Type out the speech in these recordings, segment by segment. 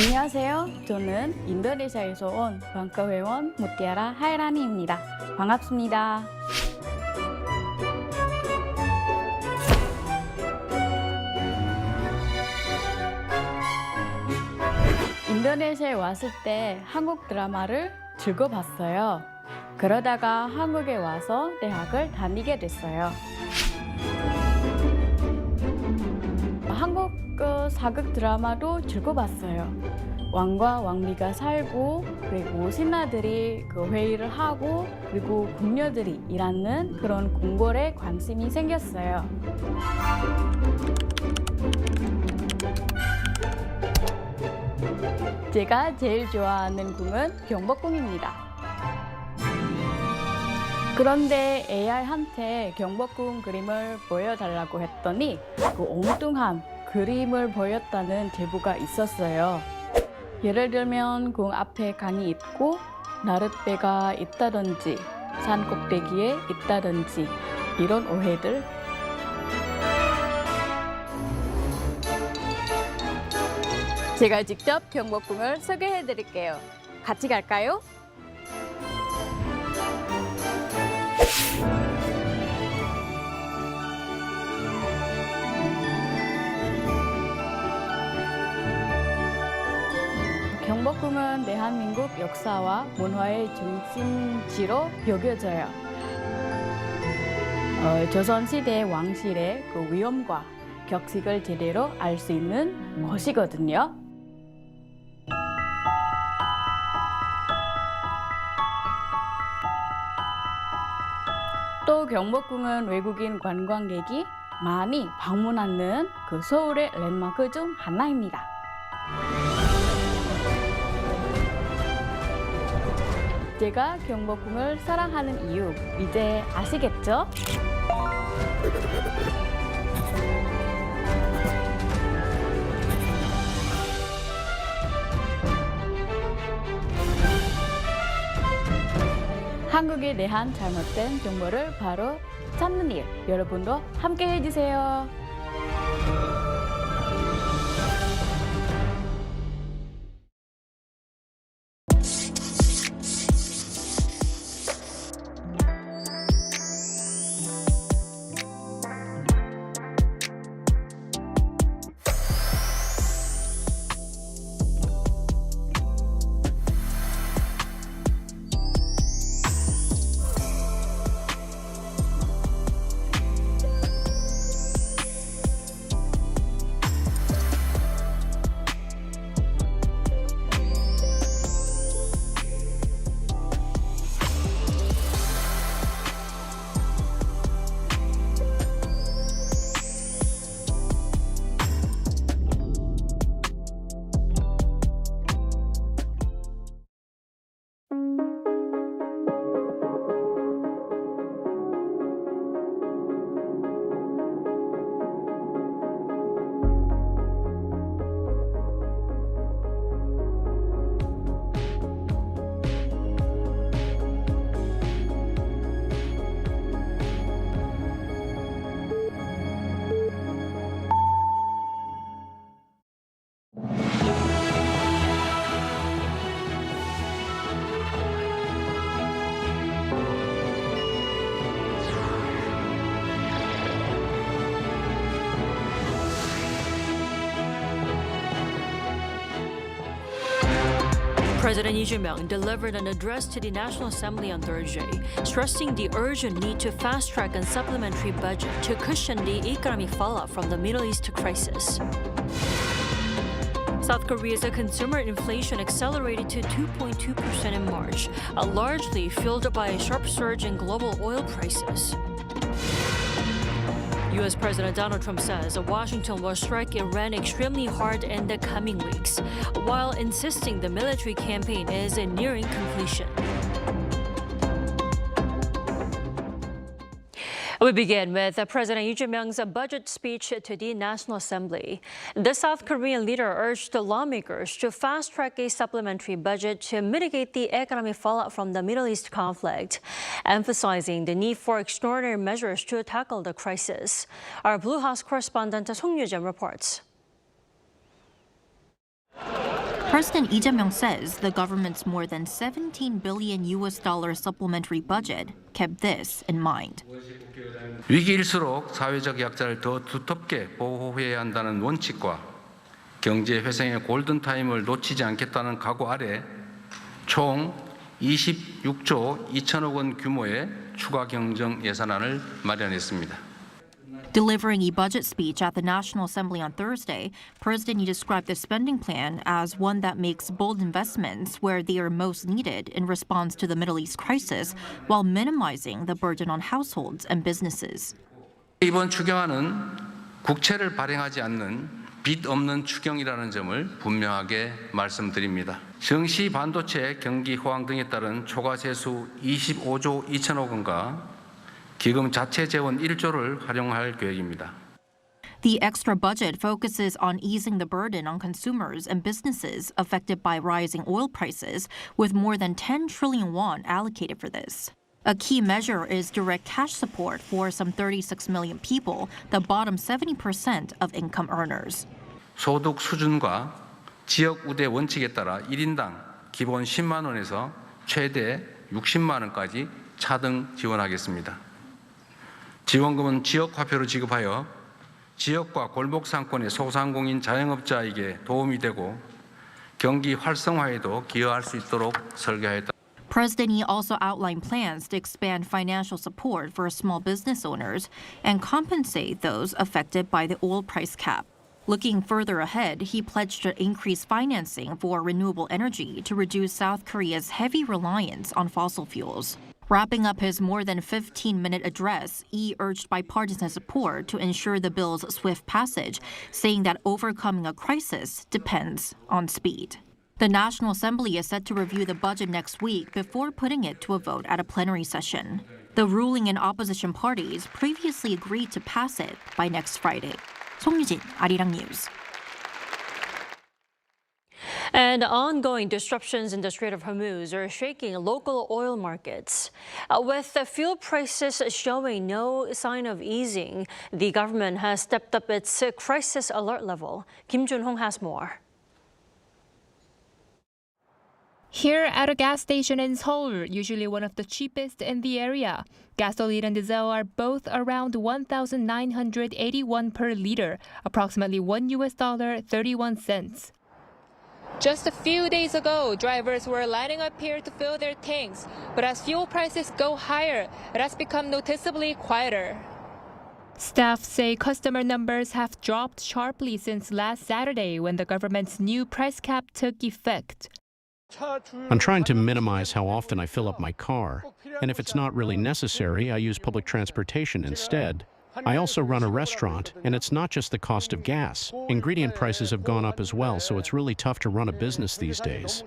안녕하세요. 저는 인도네시아에서 온 관광회원 무티아라 하이라니입니다. 반갑습니다. 인도네시아에 왔을 때 한국 드라마를 즐겨 봤어요. 그러다가 한국에 와서 대학을 다니게 됐어요. 한국 사극 드라마도 즐겨 봤어요. 왕과 왕비가 살고 그리고 신하들이 회의를 하고 그리고 궁녀들이 일하는 그런 궁궐에 관심이 생겼어요. 제가 제일 좋아하는 궁은 경복궁입니다. 그런데 AI한테 경복궁 그림을 보여달라고 했더니 엉뚱한 그림을 보였다는 제보가 있었어요. 예를 들면 궁 앞에 강이 있고 나룻배가 있다든지 산 꼭대기에 있다든지 이런 오해들. 제가 직접 경복궁을 소개해 드릴게요. 같이 갈까요? 경복궁은 대한민국 역사와 문화의 중심지로 여겨져요. 조선시대 왕실의 위엄과 격식을 제대로 알 수 있는 곳이거든요. 또 경복궁은 외국인 관광객이 많이 방문하는 서울의 랜드마크 중 하나입니다. 제가 경복궁을 사랑하는 이유 이제 아시겠죠? 한국에 대한 잘못된 정보를 바로 찾는 일, 여러분도 함께 해주세요. President Lee delivered an address to the National Assembly on Thursday, stressing the urgent need to fast-track a supplementary budget to cushion the economic fallout from the Middle East crisis. South Korea's consumer inflation accelerated to 2.2% in March, largely fueled by a sharp surge in global oil prices. U.S. President Donald Trump says Washington will strike Iran extremely hard in the coming weeks, while insisting the military campaign is nearing completion. We begin with President Lee Jae-myung's budget speech to the National Assembly. The South Korean leader urged the lawmakers to fast-track a supplementary budget to mitigate the economic fallout from the Middle East conflict, emphasizing the need for extraordinary measures to tackle the crisis. Our Blue House correspondent Song Yoo-jin reports. President Lee Jae-myung says the government's more than $17 billion supplementary budget kept this in mind. 위기일수록 사회적 약자를 더 두텁게 보호해야 한다는 원칙과 경제 회생의 골든타임을 놓치지 않겠다는 각오 아래 총 26조 2천억 원 규모의 추가 경정 예산안을 마련했습니다. Delivering a budget speech at the National Assembly on Thursday, President Lee described the spending plan as one that makes bold investments where they are most needed in response to the Middle East crisis, while minimizing the burden on households and businesses. 이번 추경안은 국채를 발행하지 않는 빚 없는 추경이라는 점을 분명하게 말씀드립니다. 정시 반도체 경기 호황 등에 따른 초과 세수 25조 2천억 원과 기금 자체 재원 1조를 활용할 계획입니다. The extra budget focuses on easing the burden on consumers and businesses affected by rising oil prices, with more than 10 trillion won allocated for this. A key measure is direct cash support for some 36 million people, the bottom 70% of income earners. 소득 수준과 지역 우대 원칙에 따라 1인당 기본 10만 원에서 최대 60만 원까지 차등 지원하겠습니다. 지원금은 지역 화폐로 지급하여 지역과 골목 상권의 소상공인 자영업자에게 도움이 되고 경기 활성화에도 기여할 수 있도록 설계하였다. President Lee also outlined plans to expand financial support for small business owners and compensate those affected by the oil price cap. Looking further ahead, he pledged to increase financing for renewable energy to reduce South Korea's heavy reliance on fossil fuels. Wrapping up his more than 15-minute address, Lee urged bipartisan support to ensure the bill's swift passage, saying that overcoming a crisis depends on speed. The National Assembly is set to review the budget next week before putting it to a vote at a plenary session. The ruling and opposition parties previously agreed to pass it by next Friday. 송유진, Arirang News. And ongoing disruptions in the Strait of Hormuz are shaking local oil markets. With the fuel prices showing no sign of easing, the government has stepped up its crisis alert level. Kim Jun-hong has more. Here at a gas station in Seoul, usually one of the cheapest in the area, gasoline and diesel are both around 1,981 per liter, approximately $1.31. Just a few days ago, drivers were lining up here to fill their tanks, but as fuel prices go higher, it has become noticeably quieter. Staff say customer numbers have dropped sharply since last Saturday when the government's new price cap took effect. I'm trying to minimize how often I fill up my car, and if it's not really necessary, I use public transportation instead. I also run a restaurant, and it's not just the cost of gas. Ingredient prices have gone up as well, so it's really tough to run a business these days.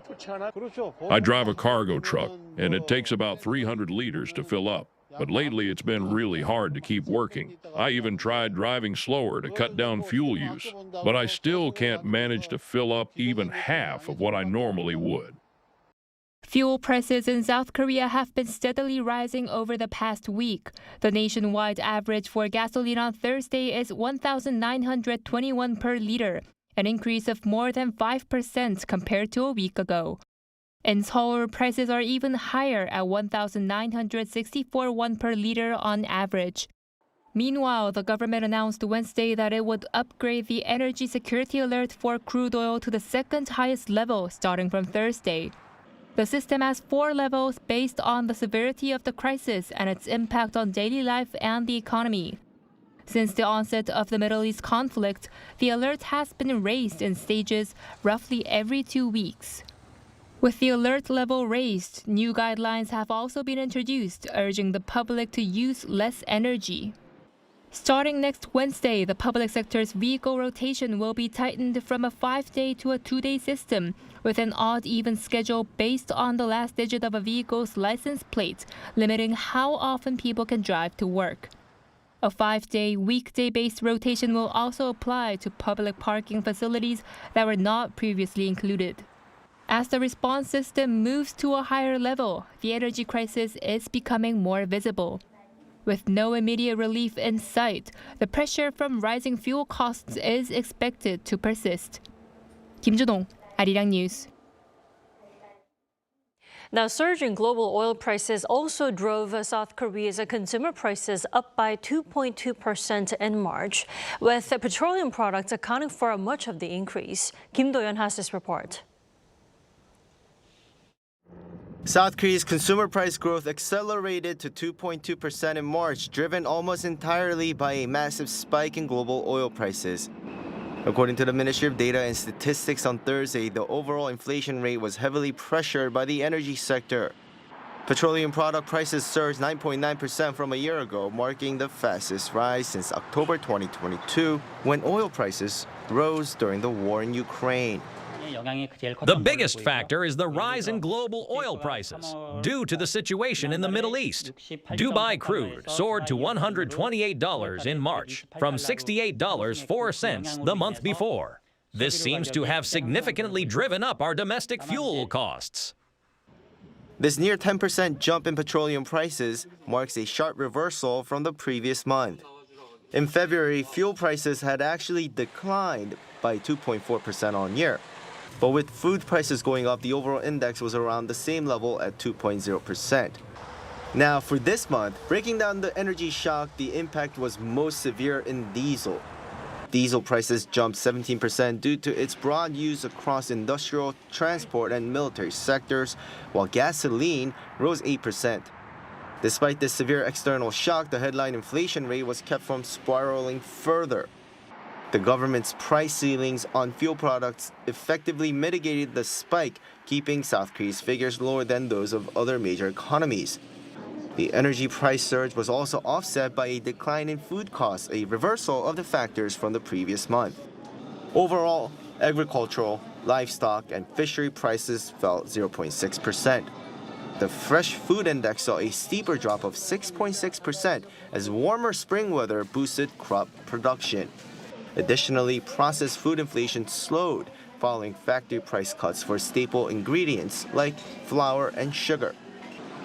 I drive a cargo truck, and it takes about 300 liters to fill up. But lately, it's been really hard to keep working. I even tried driving slower to cut down fuel use, but I still can't manage to fill up even half of what I normally would. Fuel prices in South Korea have been steadily rising over the past week. The nationwide average for gasoline on Thursday is 1,921 per liter, an increase of more than 5% compared to a week ago. In Seoul, prices are even higher at 1,964 won per liter on average. Meanwhile, the government announced Wednesday that it would upgrade the energy security alert for crude oil to the second highest level starting from Thursday. The system has 4 levels based on the severity of the crisis and its impact on daily life and the economy. Since the onset of the Middle East conflict, the alert has been raised in stages roughly every 2 weeks. With the alert level raised, new guidelines have also been introduced, urging the public to use less energy. Starting next Wednesday, the public sector's vehicle rotation will be tightened from a 5-day to a 2-day system, with an odd-even schedule based on the last digit of a vehicle's license plate, limiting how often people can drive to work. A 5-day, weekday-based rotation will also apply to public parking facilities that were not previously included. As the response system moves to a higher level, the energy crisis is becoming more visible. With no immediate relief in sight, the pressure from rising fuel costs is expected to persist. Kim Jun-hong, Arirang News. Now, surging global oil prices also drove South Korea's consumer prices up by 2.2% in March, with petroleum products accounting for much of the increase. Kim Do-yeon has this report. South Korea's consumer price growth accelerated to 2.2% in March, driven almost entirely by a massive spike in global oil prices. According to the Ministry of Data and Statistics on Thursday, the overall inflation rate was heavily pressured by the energy sector. Petroleum product prices surged 9.9% from a year ago, marking the fastest rise since October 2022, when oil prices rose during the war in Ukraine. The biggest factor is the rise in global oil prices due to the situation in the Middle East. Dubai crude soared to $128 in March from $68.04 the month before. This seems to have significantly driven up our domestic fuel costs. This near 10% jump in petroleum prices marks a sharp reversal from the previous month. In February, fuel prices had actually declined by 2.4% on year. But with food prices going up, the overall index was around the same level at 2.0%. Now, for this month, breaking down the energy shock, the impact was most severe in diesel. Diesel prices jumped 17% due to its broad use across industrial, transport, and military sectors, while gasoline rose 8%. Despite this severe external shock, the headline inflation rate was kept from spiraling further. The government's price ceilings on fuel products effectively mitigated the spike, keeping South Korea's figures lower than those of other major economies. The energy price surge was also offset by a decline in food costs, a reversal of the factors from the previous month. Overall, agricultural, livestock, and fishery prices fell 0.6%. The fresh food index saw a steeper drop of 6.6% as warmer spring weather boosted crop production. Additionally, processed food inflation slowed following factory price cuts for staple ingredients like flour and sugar.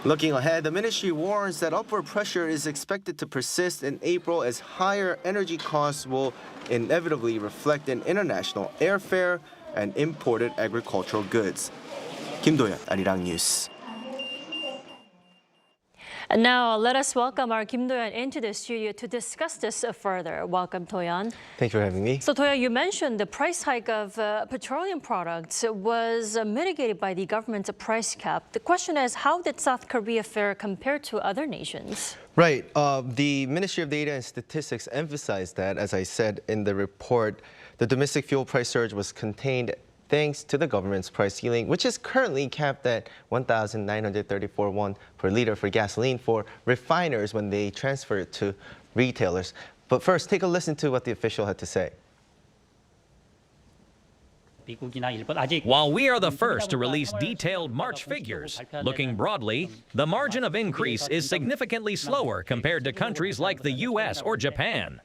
Looking ahead, the ministry warns that upward pressure is expected to persist in April as higher energy costs will inevitably reflect in international airfare and imported agricultural goods. Kim Do-yeon, Arirang News. And now, let us welcome our Kim Do-yeon into the studio to discuss this further. Welcome, Do-yeon. Thank you for having me. So, Do-yeon, you mentioned the price hike of petroleum products was mitigated by the government's price cap. The question is, how did South Korea fare compared to other nations? Right. The Ministry of Data and Statistics emphasized that, as I said in the report, the domestic fuel price surge was contained thanks to the government's price ceiling, which is currently capped at 1,934 won per liter for gasoline for refiners when they transfer it to retailers. But first, take a listen to what the official had to say. While we are the first to release detailed March figures, looking broadly, the margin of increase is significantly slower compared to countries like the U.S. or Japan.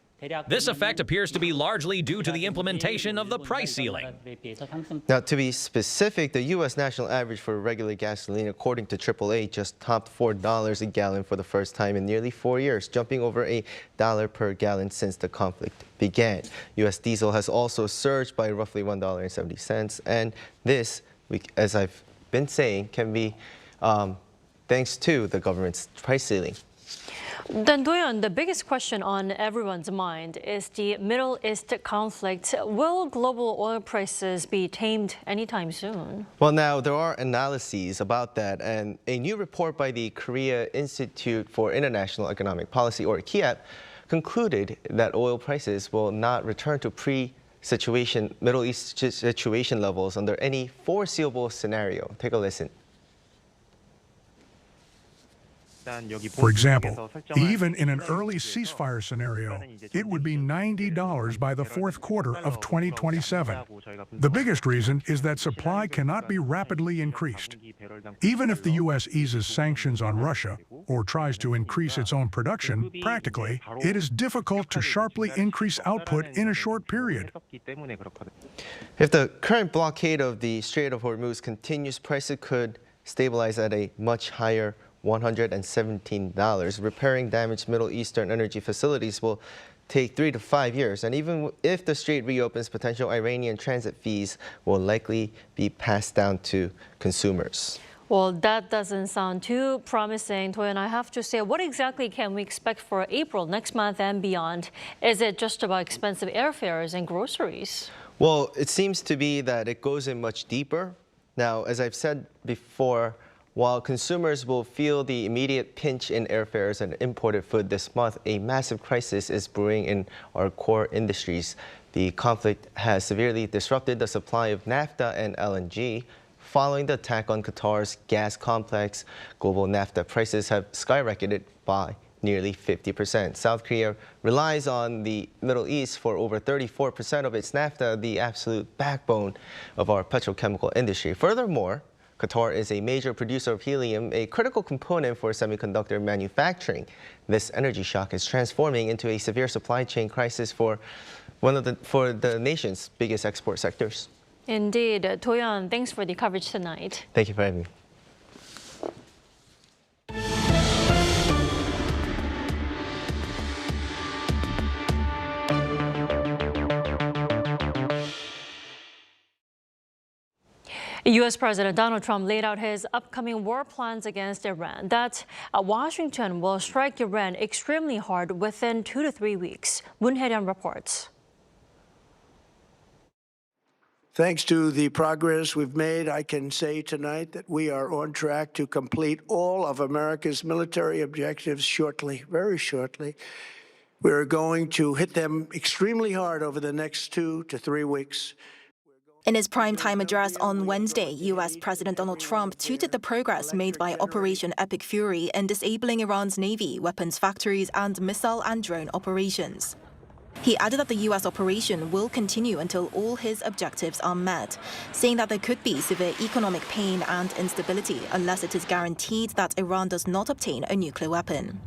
This effect appears to be largely due to the implementation of the price ceiling. Now, to be specific, the U.S. national average for regular gasoline, according to AAA, just topped $4 a gallon for the first time in nearly 4 years, jumping over $1 per gallon since the conflict began. U.S. diesel has also surged by roughly $1.70, and this, as I've been saying, can be thanks to the government's price ceiling. Then, Do-yeon, the biggest question on everyone's mind is the Middle East conflict. Will global oil prices be tamed anytime soon? Well, now, there are analyses about that, and a new report by the Korea Institute for International Economic Policy, or KIEP, concluded that oil prices will not return to pre-situation Middle East situation levels under any foreseeable scenario. Take a listen. For example, even in an early ceasefire scenario, it would be $90 by the fourth quarter of 2027. The biggest reason is that supply cannot be rapidly increased. Even if the U.S. eases sanctions on Russia or tries to increase its own production, practically, it is difficult to sharply increase output in a short period. If the current blockade of the Strait of Hormuz continues, prices could stabilize at a much higher $117. Repairing damaged Middle Eastern energy facilities will take 3 to 5 years, and even if the strait reopens, potential Iranian transit fees will likely be passed down to consumers. Well, that doesn't sound too promising, Toyon. I have to say, what exactly can we expect for April, next month and beyond? Is it just about expensive airfares and groceries? Well, it seems to be that it goes in much deeper. Now, as I've said before, while consumers will feel the immediate pinch in airfares and imported food this month, a massive crisis is brewing in our core industries. The conflict has severely disrupted the supply of naphtha and LNG. Following the attack on Qatar's gas complex, global naphtha prices have skyrocketed by nearly 50%. South Korea relies on the Middle East for over 34% of its naphtha, the absolute backbone of our petrochemical industry. Furthermore, Qatar is a major producer of helium, a critical component for semiconductor manufacturing. This energy shock is transforming into a severe supply chain crisis for the nation's biggest export sectors. Indeed. Toyon, thanks for the coverage tonight. Thank you for having me. U.S. President Donald Trump laid out his upcoming war plans against Iran, that Washington will strike Iran extremely hard within 2 to 3 weeks. Moon Hae-ryun reports. Thanks to the progress we've made, I can say tonight that we are on track to complete all of America's military objectives shortly, very shortly. We're going to hit them extremely hard over the next 2 to 3 weeks. In his primetime address on Wednesday, U.S. President Donald Trump touted the progress made by Operation Epic Fury in disabling Iran's Navy, weapons factories, and missile and drone operations. He added that the U.S. operation will continue until all his objectives are met, saying that there could be severe economic pain and instability unless it is guaranteed that Iran does not obtain a nuclear weapon.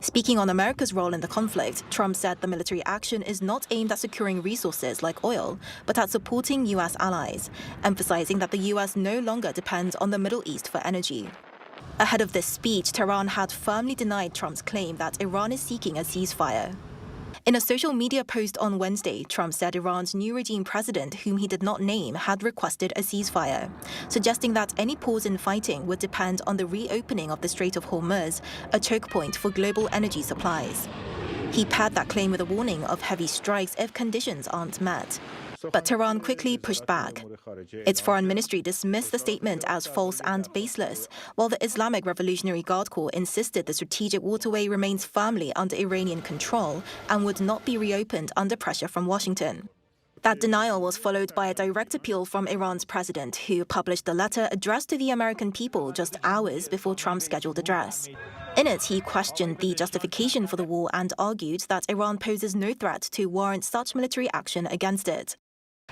Speaking on America's role in the conflict, Trump said the military action is not aimed at securing resources like oil, but at supporting U.S. allies, emphasizing that the U.S. no longer depends on the Middle East for energy. Ahead of this speech, Tehran had firmly denied Trump's claim that Iran is seeking a ceasefire. In a social media post on Wednesday, Trump said Iran's new regime president, whom he did not name, had requested a ceasefire, suggesting that any pause in fighting would depend on the reopening of the Strait of Hormuz, a choke point for global energy supplies. He paired that claim with a warning of heavy strikes if conditions aren't met. But Tehran quickly pushed back. Its foreign ministry dismissed the statement as false and baseless, while the Islamic Revolutionary Guard Corps insisted the strategic waterway remains firmly under Iranian control and would not be reopened under pressure from Washington. That denial was followed by a direct appeal from Iran's president, who published a letter addressed to the American people just hours before Trump's scheduled address. In it, he questioned the justification for the war and argued that Iran poses no threat to warrant such military action against it.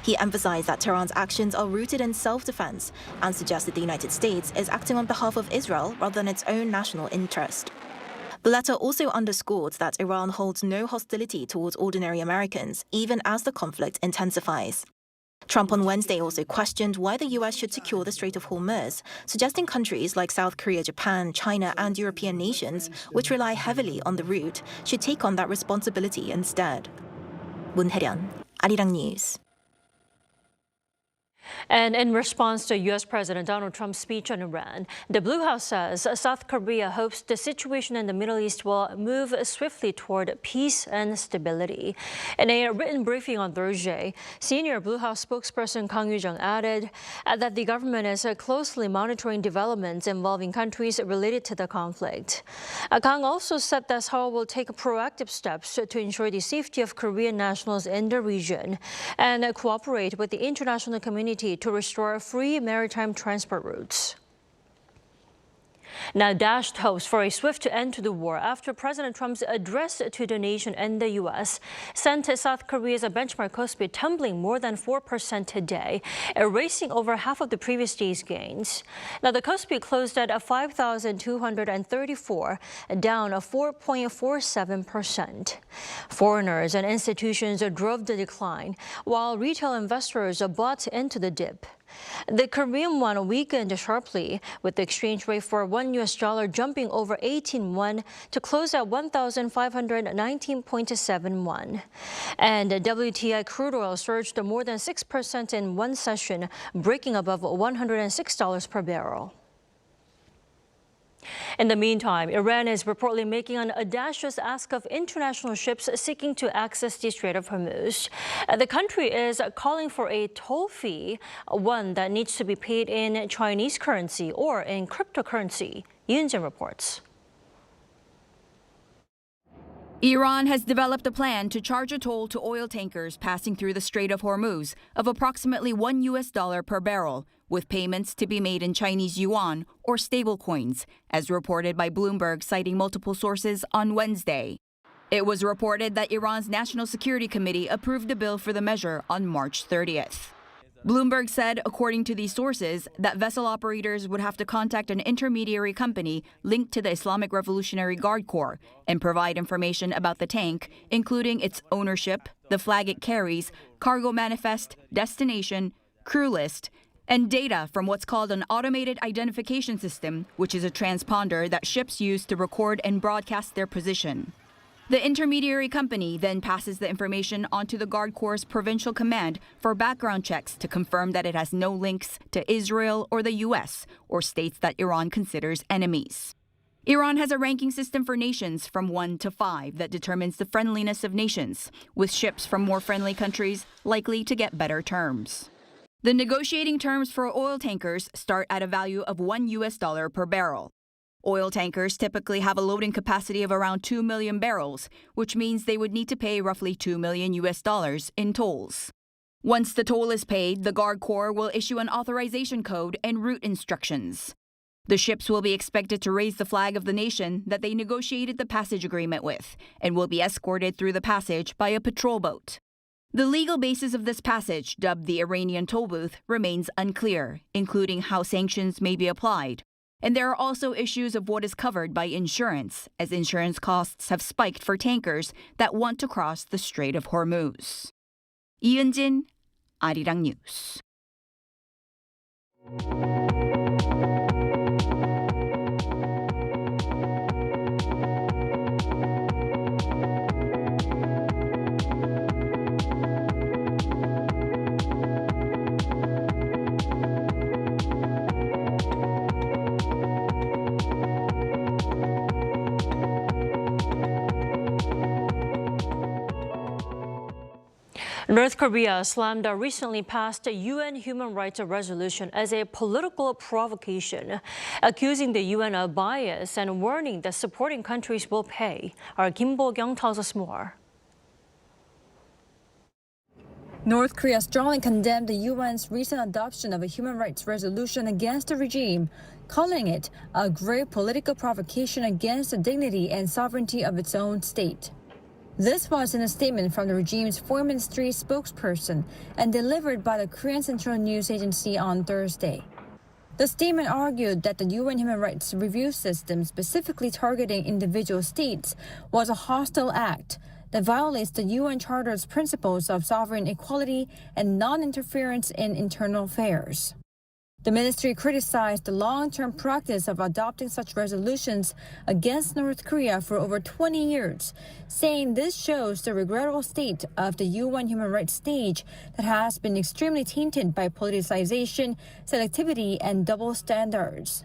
He emphasized that Tehran's actions are rooted in self-defense and suggested the United States is acting on behalf of Israel rather than its own national interest. The letter also underscored that Iran holds no hostility towards ordinary Americans, even as the conflict intensifies. Trump on Wednesday also questioned why the U.S. should secure the Strait of Hormuz, suggesting countries like South Korea, Japan, China, and European nations, which rely heavily on the route, should take on that responsibility instead. Moon Hae-ryun, Arirang News. And in response to U.S. President Donald Trump's speech on Iran, the Blue House says South Korea hopes the situation in the Middle East will move swiftly toward peace and stability. In a written briefing on Thursday, senior Blue House spokesperson Kang Yoo-jung added that the government is closely monitoring developments involving countries related to the conflict. Kang also said that Seoul will take proactive steps to ensure the safety of Korean nationals in the region and cooperate with the international community to restore free maritime transport routes. Now dashed hopes for a swift end to the war after President Trump's address to the nation and the U.S. sent South Korea's benchmark KOSPI tumbling more than 4% today, erasing over half of the previous day's gains. Now the KOSPI closed at 5,234, down 4.47%. Foreigners and institutions drove the decline, while retail investors bought into the dip. The Korean won weakened sharply, with the exchange rate for $1 jumping over 18 won to close at 1,519.7 won. And WTI crude oil surged more than 6% in one session, breaking above $106 per barrel. In the meantime, Iran is reportedly making an audacious ask of international ships seeking to access the Strait of Hormuz. The country is calling for a toll fee, one that needs to be paid in Chinese currency or in cryptocurrency. Yoon-jin reports. Iran has developed a plan to charge a toll to oil tankers passing through the Strait of Hormuz of approximately $1 per barrel, with payments to be made in Chinese Yuan or stablecoins, as reported by Bloomberg, citing multiple sources on Wednesday. It was reported that Iran's National Security Committee approved a bill for the measure on March 30th. Bloomberg said, according to these sources, that vessel operators would have to contact an intermediary company linked to the Islamic Revolutionary Guard Corps and provide information about the tank, including its ownership, the flag it carries, cargo manifest, destination, crew list, and data from what's called an automated identification system, which is a transponder that ships use to record and broadcast their position. The intermediary company then passes the information onto the Guard Corps' provincial command for background checks to confirm that it has no links to Israel or the U.S. or states that Iran considers enemies. Iran has a ranking system for nations from 1 to 5 that determines the friendliness of nations, with ships from more friendly countries likely to get better terms. The negotiating terms for oil tankers start at a value of $1 per barrel. Oil tankers typically have a loading capacity of around 2 million barrels, which means they would need to pay roughly $2 million in tolls. Once the toll is paid, the Guard Corps will issue an authorization code and route instructions. The ships will be expected to raise the flag of the nation that they negotiated the passage agreement with and will be escorted through the passage by a patrol boat. The legal basis of this passage, dubbed the Iranian tollbooth, remains unclear, including how sanctions may be applied. And there are also issues of what is covered by insurance, as insurance costs have spiked for tankers that want to cross the Strait of Hormuz. 이은진, Arirang News. North Korea slammed a recently passed UN human rights resolution as a political provocation, accusing the UN of bias and warning that supporting countries will pay. Our Kim Bo-kyung tells us more. North Korea strongly condemned the UN's recent adoption of a human rights resolution against the regime, calling it a grave political provocation against the dignity and sovereignty of its own state. This was in a statement from the regime's foreign ministry spokesperson and delivered by the Korean Central News Agency on Thursday. The statement argued that the UN human rights review system specifically targeting individual states was a hostile act that violates the UN Charter's principles of sovereign equality and non-interference in internal affairs. The ministry criticized the long-term practice of adopting such resolutions against North Korea for over 20 years, saying this shows the regrettable state of the UN human rights stage that has been extremely tainted by politicization, selectivity, and double standards.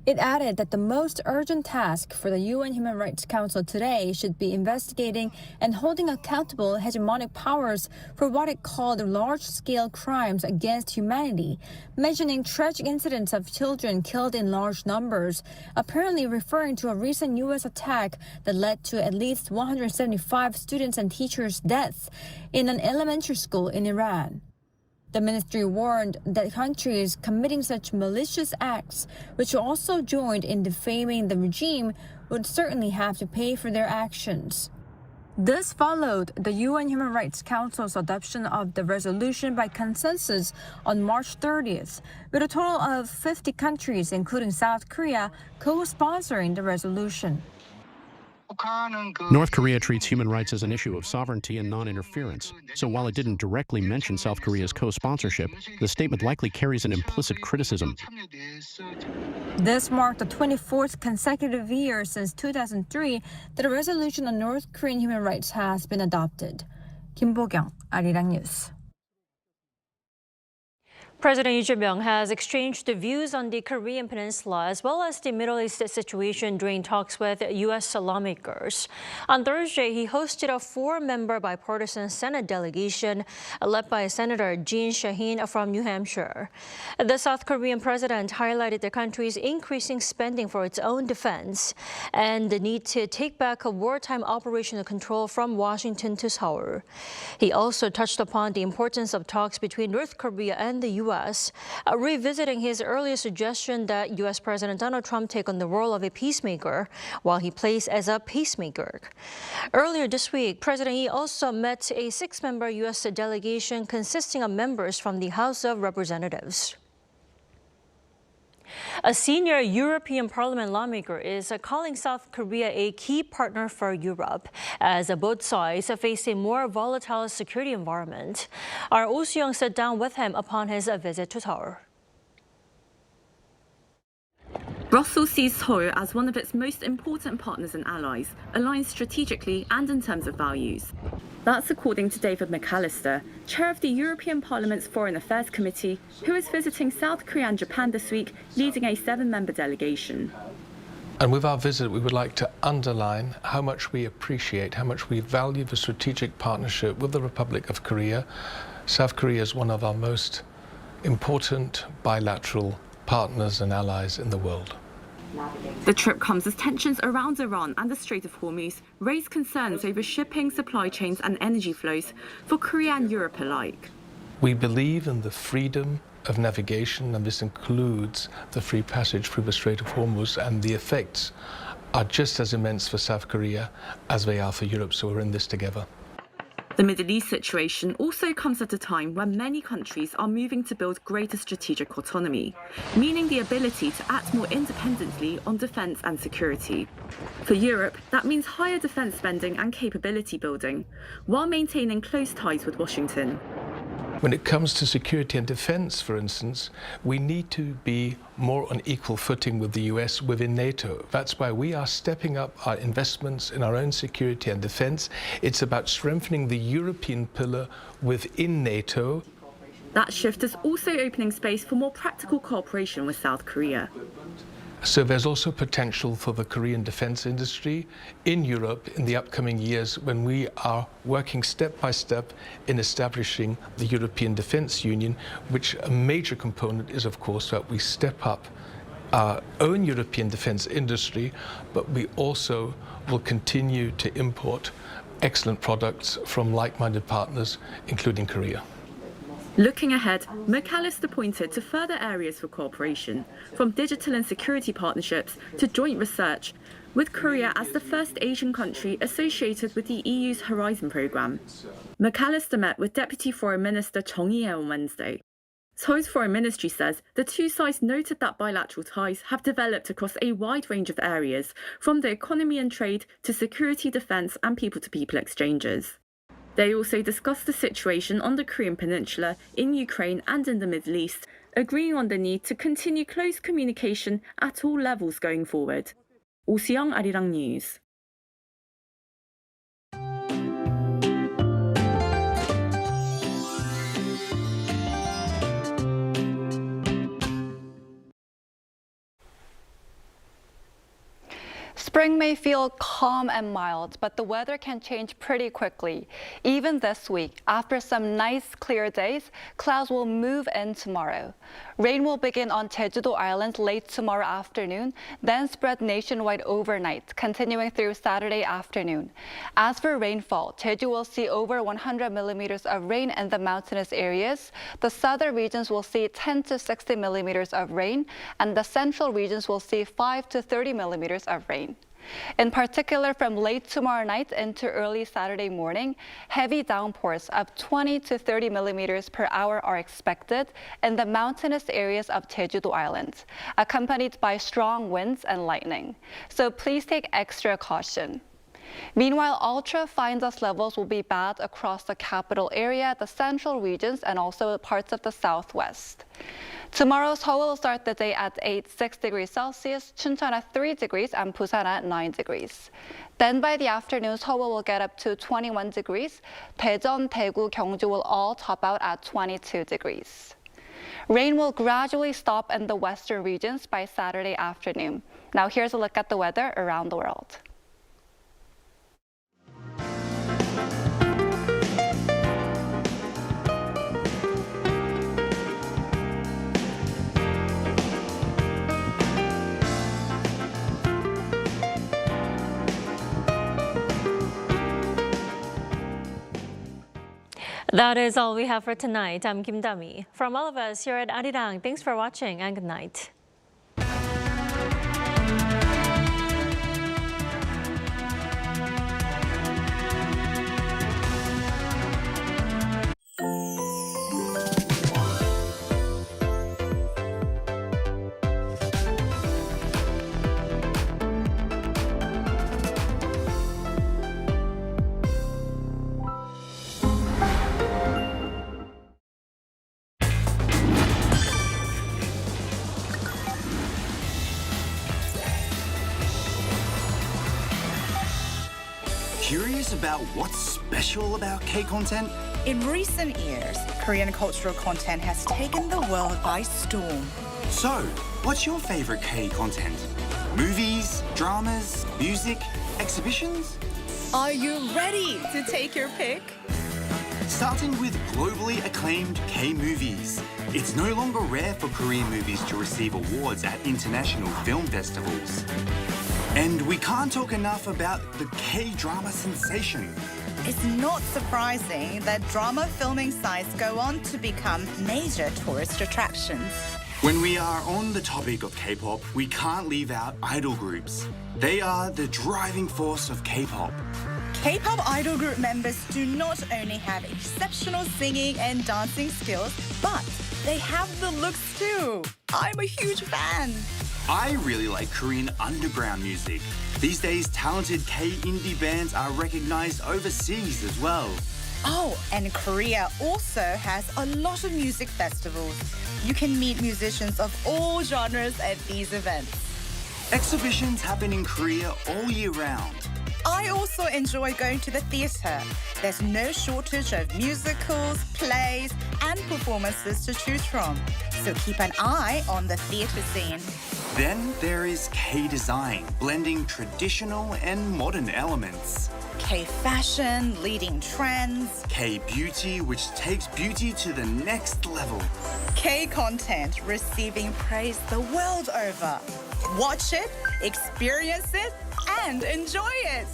It added that the most urgent task for the UN Human Rights Council today should be investigating and holding accountable hegemonic powers for what it called large-scale crimes against humanity, mentioning tragic incidents of children killed in large numbers, apparently referring to a recent U.S. attack that led to at least 175 students and teachers' deaths in an elementary school in Iran. The ministry warned that countries committing such malicious acts, which also joined in defaming the regime, would certainly have to pay for their actions. This followed the UN Human Rights Council's adoption of the resolution by consensus on March 30th, with a total of 50 countries, including South Korea, co-sponsoring the resolution. North Korea treats human rights as an issue of sovereignty and non-interference. So while it didn't directly mention South Korea's co-sponsorship, the statement likely carries an implicit criticism. This marked the 24th consecutive year since 2003 that a resolution on North Korean human rights has been adopted. Gyeongbokgung, Arirang News. President Lee Jae-myung has exchanged views on the Korean Peninsula as well as the Middle East situation during talks with U.S. lawmakers. On Thursday, he hosted a 4-member bipartisan Senate delegation led by Senator Jean Shaheen from New Hampshire. The South Korean president highlighted the country's increasing spending for its own defense and the need to take back a wartime operational control from Washington to Seoul. He also touched upon the importance of talks between North Korea and the U.S., revisiting his earlier suggestion that U.S. President Donald Trump take on the role of a peacemaker while he plays as a pacemaker. Earlier this week, President Lee also met a 6-member U.S. delegation consisting of members from the House of Representatives. A senior European Parliament lawmaker is calling South Korea a key partner for Europe as both sides face a more volatile security environment. Our Oh Soo-young sat down with him upon his visit to Seoul. Brussels sees Seoul as one of its most important partners and allies, aligned strategically and in terms of values. That's according to David McAllister, chair of the European Parliament's Foreign Affairs Committee, who is visiting South Korea and Japan this week, leading a 7-member delegation. And with our visit, we would like to underline how much we appreciate, how much we value the strategic partnership with the Republic of Korea. South Korea is one of our most important bilateral partners and allies in the world. The trip comes as tensions around Iran and the Strait of Hormuz raise concerns over shipping, supply chains and energy flows for Korea and Europe alike. We believe in the freedom of navigation, and this includes the free passage through the Strait of Hormuz, and the effects are just as immense for South Korea as they are for Europe, so we're in this together. The Middle East situation also comes at a time when many countries are moving to build greater strategic autonomy, meaning the ability to act more independently on defence and security. For Europe, that means higher defence spending and capability building, while maintaining close ties with Washington. When it comes to security and defence, for instance, we need to be more on equal footing with the US within NATO. That's why we are stepping up our investments in our own security and defence. It's about strengthening the European pillar within NATO. That shift is also opening space for more practical cooperation with South Korea. So there's also potential for the Korean defence industry in Europe in the upcoming years when we are working step by step in establishing the European Defence Union, which a major component is, of course, that we step up our own European defence industry, but we also will continue to import excellent products from like-minded partners, including Korea. Looking ahead, McAllister pointed to further areas for cooperation, from digital and security partnerships to joint research, with Korea as the first Asian country associated with the EU's Horizon programme. McAllister met with Deputy Foreign Minister Chung Hee-ae on Wednesday. Seoul's foreign ministry says the two sides noted that bilateral ties have developed across a wide range of areas, from the economy and trade to security, defence and people-to-people exchanges. They also discussed the situation on the Korean Peninsula, in Ukraine and in the Middle East, agreeing on the need to continue close communication at all levels going forward. Oh Soo-young, Arirang News. Spring may feel calm and mild, but the weather can change pretty quickly. Even this week, after some nice clear days, clouds will move in tomorrow. Rain will begin on Jeju-do Island late tomorrow afternoon, then spread nationwide overnight, continuing through Saturday afternoon. As for rainfall, Jeju will see over 100 millimeters of rain in the mountainous areas. The southern regions will see 10 to 60 millimeters of rain, and the central regions will see 5 to 30 millimeters of rain. In particular, from late tomorrow night into early Saturday morning, heavy downpours of 20 to 30 millimeters per hour are expected in the mountainous areas of Jeju-do Island, accompanied by strong winds and lightning. So please take extra caution. Meanwhile, ultra-fine dust levels will be bad across the capital area, the central regions, and also parts of the southwest. Tomorrow, Seoul will start the day at 6 degrees Celsius, Chuncheon at 3 degrees, and Busan at 9 degrees. Then by the afternoon, Seoul will get up to 21 degrees. Daejeon, Daegu, Gyeongju will all top out at 22 degrees. Rain will gradually stop in the western regions by Saturday afternoon. Now here's a look at the weather around the world. That is all we have for tonight. I'm Kim Dami. From all of us here at Arirang, thanks for watching and good night. Curious about what's special about K-content? In recent years, Korean cultural content has taken the world by storm. So, what's your favorite K-content? Movies, dramas, music, exhibitions? Are you ready to take your pick? Starting with globally acclaimed K-movies. It's no longer rare for Korean movies to receive awards at international film festivals. And we can't talk enough about the K-drama sensation. It's not surprising that drama filming sites go on to become major tourist attractions. When we are on the topic of K-pop, we can't leave out idol groups. They are the driving force of K-pop. K-pop idol group members do not only have exceptional singing and dancing skills, but they have the looks too. I'm a huge fan. I really like Korean underground music. These days, talented K-indie bands are recognized overseas as well. Oh, and Korea also has a lot of music festivals. You can meet musicians of all genres at these events. Exhibitions happen in Korea all year round. I also enjoy going to the theatre. There's no shortage of musicals, plays, and performances to choose from. So keep an eye on the theatre scene. Then there is K-design, blending traditional and modern elements. K-fashion, leading trends. K-beauty, which takes beauty to the next level. K-content, receiving praise the world over. Watch it, experience it, and enjoy it.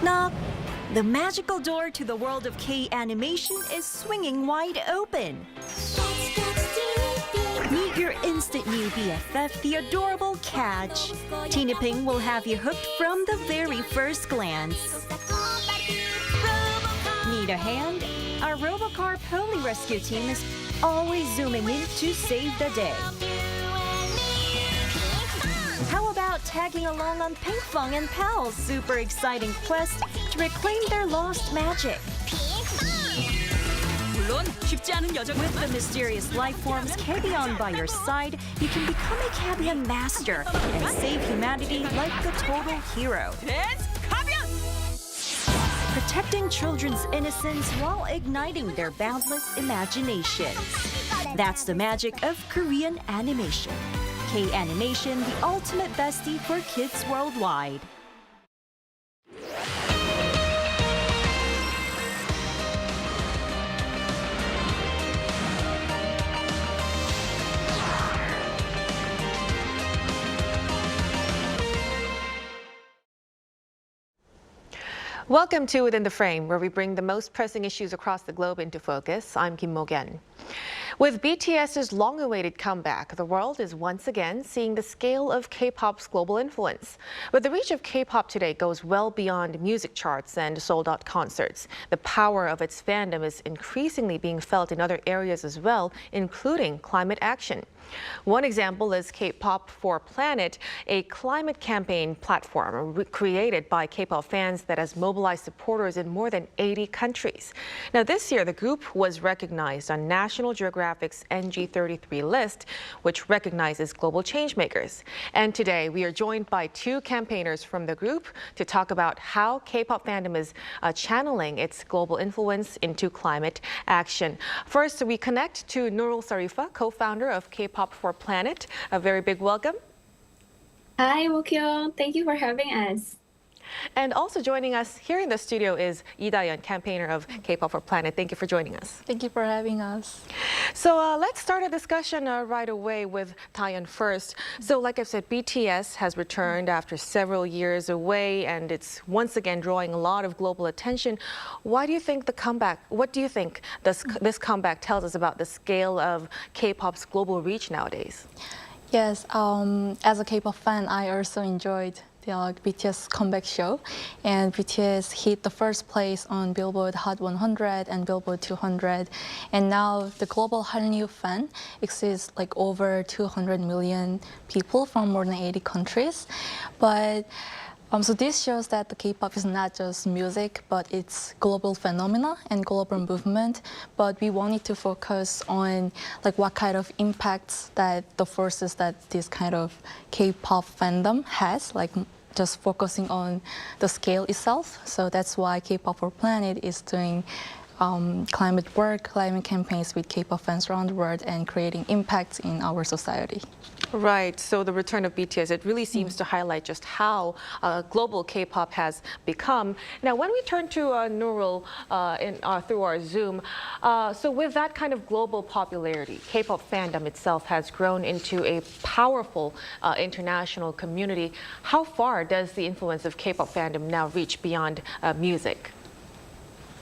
Knock, knock. The magical door to the world of K-animation is swinging wide open. Meet your instant new BFF, the adorable Catch. Tina Ping will have you hooked from the very first glance. Need a hand? Our Robocar Pony Rescue team is always zooming in to save the day. How about tagging along on Ping Fong and Pal's super exciting quest to reclaim their lost magic? With the mysterious life forms Cabion by your side, you can become a Cabion master and save humanity like a total hero. Protecting children's innocence while igniting their boundless imaginations. That's the magic of Korean animation. K-animation, the ultimate bestie for kids worldwide. Welcome to Within the Frame, where we bring the most pressing issues across the globe into focus. I'm Kim Mo-gen. With BTS's long-awaited comeback, the world is once again seeing the scale of K-pop's global influence. But the reach of K-pop today goes well beyond music charts and sold-out concerts. The power of its fandom is increasingly being felt in other areas as well, including climate action. One example is K-pop for Planet, a climate campaign platform created by K-pop fans that has mobilized supporters in more than 80 countries. Now, this year, the group was recognized on National Geographic's NG33 list, which recognizes global changemakers. And today, we are joined by two campaigners from the group to talk about how K-pop fandom is channeling its global influence into climate action. First, we connect to Nurul Sarifa, co-founder of K-pop for Planet. A very big welcome. Hi, Mokyo. Thank you for having us. And also joining us here in the studio is Lee Daeyeon, campaigner of K-pop for Planet. Thank you for joining us. Thank you for having us. So let's start a discussion right away with Daeyeon first. So like I said, BTS has returned after several years away, and it's once again drawing a lot of global attention. Why do you think the comeback, what do you think this comeback tells us about the scale of K-pop's global reach nowadays? Yes, as a K-pop fan, I also enjoyed the BTS comeback show, and BTS hit the first place on Billboard Hot 100 and Billboard 200, and now the global Hallyu fan exceeds like over 200 million people from more than 80 countries. But so this shows that the K-pop is not just music, but it's global phenomena and global movement. But we wanted to focus on like what kind of impacts that the forces that this kind of K-pop fandom has, like just focusing on the scale itself. So that's why K-pop for Planet is doing climate work, climate campaigns with K-pop fans around the world and creating impacts in our society. Right, so the return of BTS, it really seems to highlight just how global K-pop has become. Now, when we turn to Nurul through our Zoom, so with that kind of global popularity, K-pop fandom itself has grown into a powerful international community. How far does the influence of K-pop fandom now reach beyond music?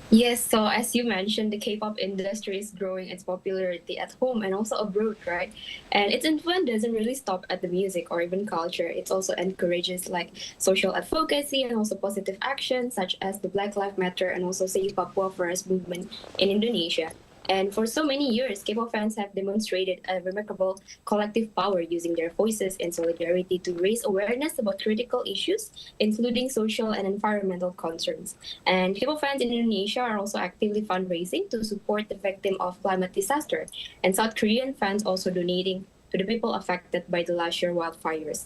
Yes, so as you mentioned, the K-pop industry is growing its popularity at home and also abroad, right? And its influence doesn't really stop at the music or even culture. It also encourages like social advocacy and also positive action, such as the Black Lives Matter and also Save Papua First movement in Indonesia. And for so many years, K-pop fans have demonstrated a remarkable collective power using their voices and solidarity to raise awareness about critical issues, including social and environmental concerns. And K-pop fans in Indonesia are also actively fundraising to support the victim of climate disaster. And South Korean fans also donating to the people affected by the last year wildfires.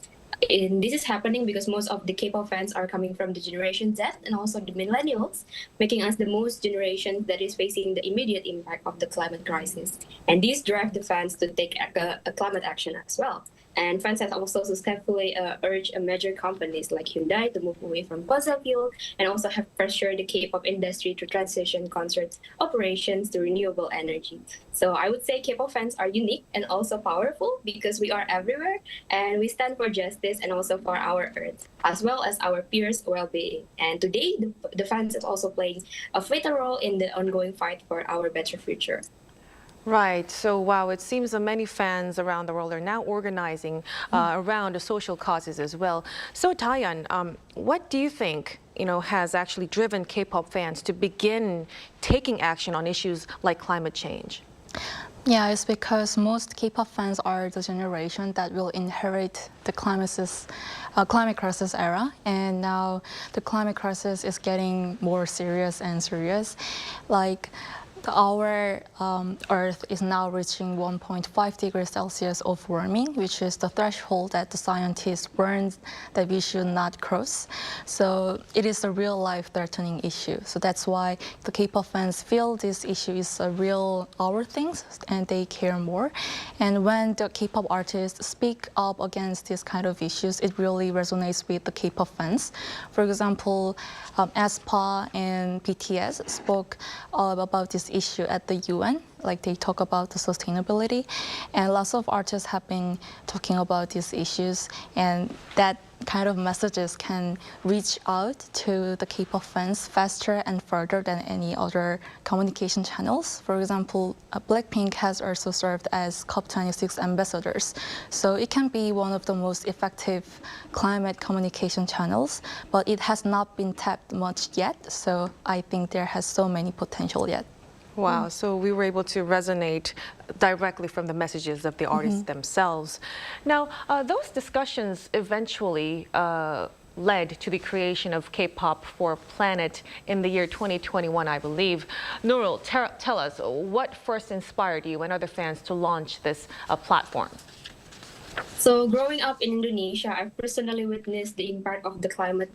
And this is happening because most of the K-pop fans are coming from the Generation Z and also the millennials, making us the most generation that is facing the immediate impact of the climate crisis. And these drive the fans to take a climate action as well. And France has also successfully urged major companies like Hyundai to move away from fossil fuel and also have pressured the K-pop industry to transition concert operations to renewable energy. So I would say K-pop fans are unique and also powerful because we are everywhere and we stand for justice and also for our Earth, as well as our peers' well-being. And today, the fans is also playing a vital role in the ongoing fight for our better future. Right. So, wow, it seems that many fans around the world are now organizing around the social causes as well. So, Taeyeon, what do you think, has actually driven K-pop fans to begin taking action on issues like climate change? Yeah, it's because most K-pop fans are the generation that will inherit the climate crisis era, and now the climate crisis is getting more serious and serious. Like, our Earth is now reaching 1.5 degrees Celsius of warming, which is the threshold that the scientists warned that we should not cross. So it is a real life-threatening issue. So that's why the K-pop fans feel this issue is a real our thing, and they care more. And when the K-pop artists speak up against these kind of issues, it really resonates with the K-pop fans. For example, aespa and BTS spoke about this issue at the UN, like they talk about the sustainability, and lots of artists have been talking about these issues, and that kind of messages can reach out to the K-pop fans faster and further than any other communication channels. For example, Blackpink has also served as COP26 ambassadors, so it can be one of the most effective climate communication channels, but it has not been tapped much yet, so I think there has so many potential yet. Wow, so we were able to resonate directly from the messages of the artists themselves. Now, those discussions eventually led to the creation of K-pop for Planet in the year 2021, I believe. Nurul, tell us, what first inspired you and other fans to launch this platform? So growing up in Indonesia, I've personally witnessed the impact of the climate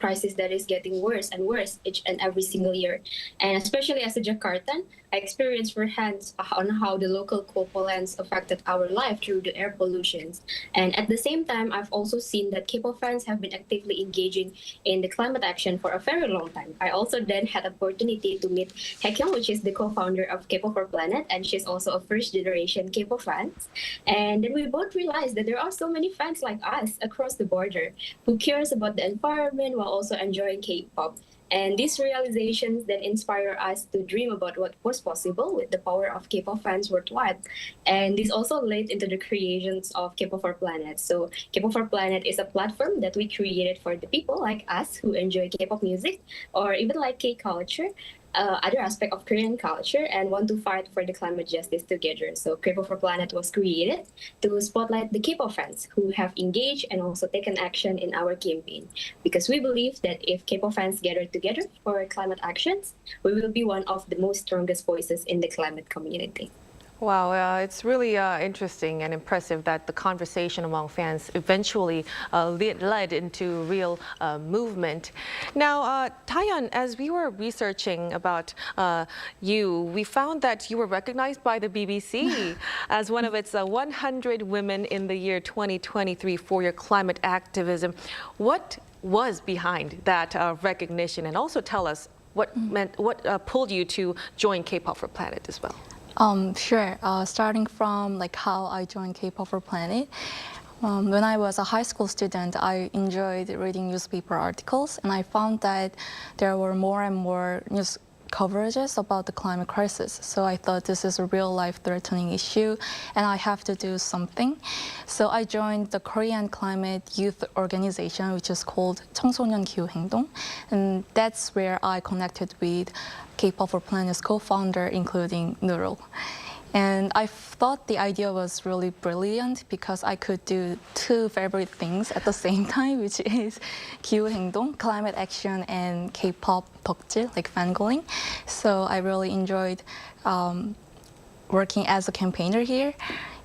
crisis that is getting worse and worse each and every single year. And especially as a Jakartan, I experienced firsthand on how the local coal plants affected our life through the air pollutions. And at the same time, I've also seen that K-pop fans have been actively engaging in the climate action for a very long time. I also then had the opportunity to meet Haekyung, which is the co-founder of K-pop for Planet, and she's also a first-generation K-pop fan. And then we both realized that there are so many fans like us across the border who cares about the environment while also enjoying K-pop. And these realizations then inspire us to dream about what was possible with the power of K-pop fans worldwide. And this also led into the creations of K-pop for Planet. So K-pop for Planet is a platform that we created for the people like us who enjoy K-pop music or even like K-culture, other aspect of Korean culture, and want to fight for the climate justice together. So K-pop for Planet was created to spotlight the K-pop fans who have engaged and also taken action in our campaign. Because we believe that if K-pop fans gather together for climate actions, we will be one of the most strongest voices in the climate community. Wow, it's really interesting and impressive that the conversation among fans eventually led into real movement. Now, Taeyeon, as we were researching about you, we found that you were recognized by the BBC as one of its 100 women in the year 2023 for your climate activism. What was behind that recognition? And also tell us what pulled you to join K-pop for Planet as well. Sure. Starting from like how I joined K-pop for Planet. When I was a high school student, I enjoyed reading newspaper articles, and I found that there were more and more news coverages about the climate crisis. So I thought this is a real life-threatening issue, and I have to do something. So I joined the Korean climate youth organization, which is called 청소년 기후행동, and that's where I connected with K-pop for Planet's co-founder, including Nurul. And I thought the idea was really brilliant because I could do two favorite things at the same time, which is 기후행동, climate action, and K-pop 덕질, like fangirling. So I really enjoyed working as a campaigner here.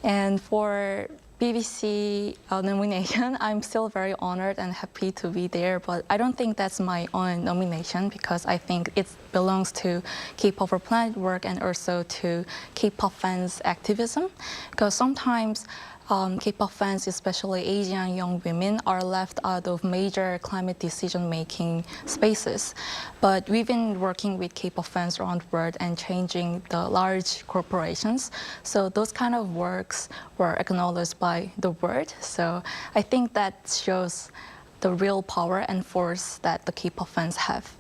And for BBC nomination, I'm still very honored and happy to be there, but I don't think that's my own nomination because I think it belongs to K-pop for Planet work and also to K-pop fans' activism. Because sometimes K-pop fans, especially Asian young women, are left out of major climate decision-making spaces. But we've been working with K-pop fans around the world and changing the large corporations. So those kind of works were acknowledged by the world. So I think that shows the real power and force that the K-pop fans have.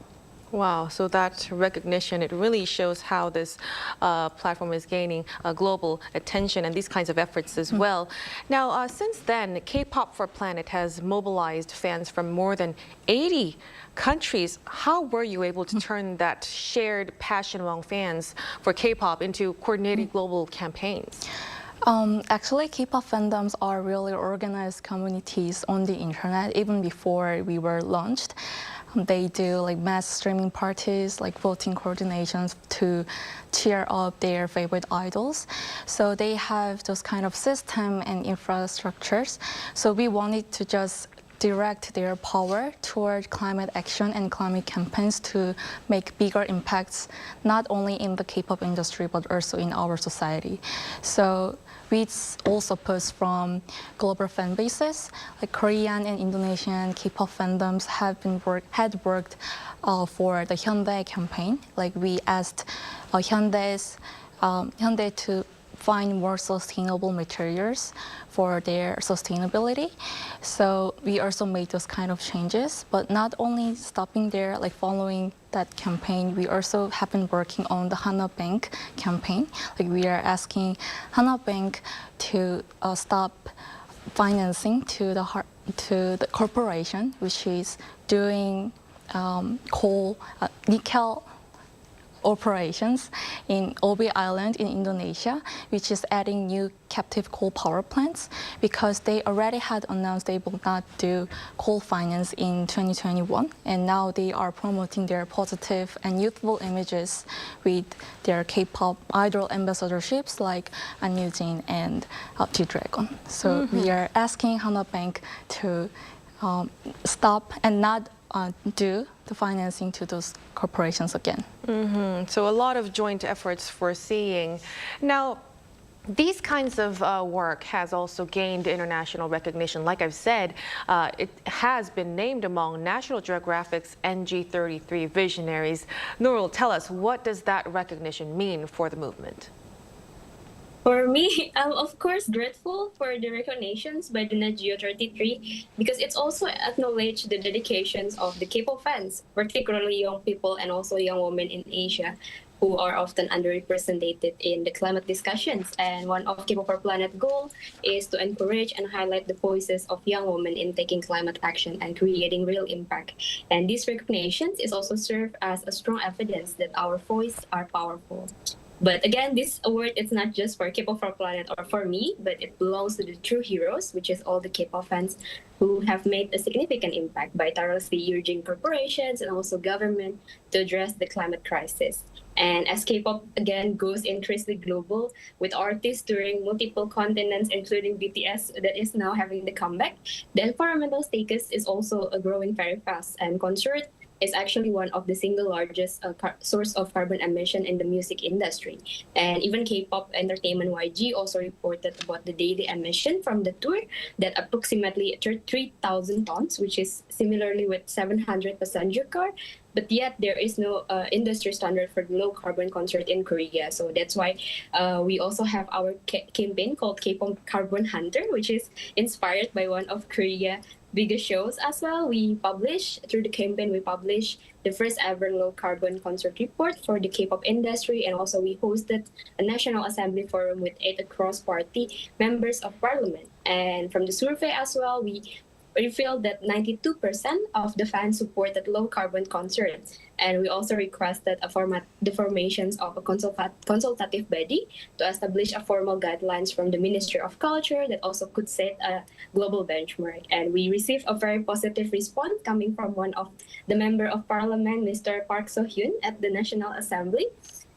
Wow, so that recognition, it really shows how this platform is gaining global attention and these kinds of efforts as well. Now, since then, K-pop for Planet has mobilized fans from more than 80 countries. How were you able to turn that shared passion among fans for K-pop into coordinated global campaigns? Actually, K-pop fandoms are really organized communities on the internet even before we were launched. They do like mass streaming parties, like voting coordinations to cheer up their favorite idols. So they have those kind of system and infrastructures. So we wanted to just direct their power toward climate action and climate campaigns to make bigger impacts, not only in the K-pop industry, but also in our society. So we also push from global fan bases, like Korean and Indonesian K-pop fandoms had worked for the Hyundai campaign. Like we asked Hyundai to find more sustainable materials for their sustainability. So we also made those kind of changes, but not only stopping there, like following that campaign, we also have been working on the Hana Bank campaign. Like we are asking Hana Bank to stop financing to the corporation, which is doing nickel operations in Obi Island in Indonesia, which is adding new captive coal power plants, because they already had announced they will not do coal finance in 2021, and now they are promoting their positive and youthful images with their K-pop idol ambassadorships like An Yoo-jin and G-Dragon. So we are asking Hana Bank to stop and not do the financing to those corporations again. So a lot of joint efforts foreseeing. Now, these kinds of work has also gained international recognition. Like I've said, it has been named among National Geographic's NG33 visionaries. Nurul, tell us, what does that recognition mean for the movement? For me, I'm of course grateful for the recognitions by the Net Geo 33, because it's also acknowledged the dedications of the K-pop fans, particularly young people and also young women in Asia, who are often underrepresented in the climate discussions. And one of K-pop for Planet goal is to encourage and highlight the voices of young women in taking climate action and creating real impact. And these recognitions is also serve as a strong evidence that our voices are powerful. But again, this award, it's not just for K-pop for Planet or for me, but it belongs to the true heroes, which is all the K-pop fans who have made a significant impact by tirelessly urging corporations and also government to address the climate crisis. And as K-pop again goes increasingly global, with artists touring multiple continents, including BTS that is now having the comeback, the environmental status is also growing very fast, and concert is actually one of the single largest source of carbon emission in the music industry. And even K-pop entertainment YG also reported about the daily emission from the tour that approximately 3,000 tons, which is similarly with 700 passenger car. But yet there is no industry standard for the low carbon concert in Korea. So that's why we also have our campaign called K-pop Carbon Hunter, which is inspired by one of Korea's biggest shows as well. Through the campaign, we published the first ever low carbon concert report for the K-pop industry, and also we hosted a National Assembly forum with 8 cross-party members of parliament. And from the survey as well, we revealed that 92% of the fans supported low carbon concerts. And we also requested the formations of a consultative body to establish a formal guidelines from the Ministry of Culture that also could set a global benchmark. And we received a very positive response coming from one of the member of parliament, Mr. Park So-hyun at the National Assembly.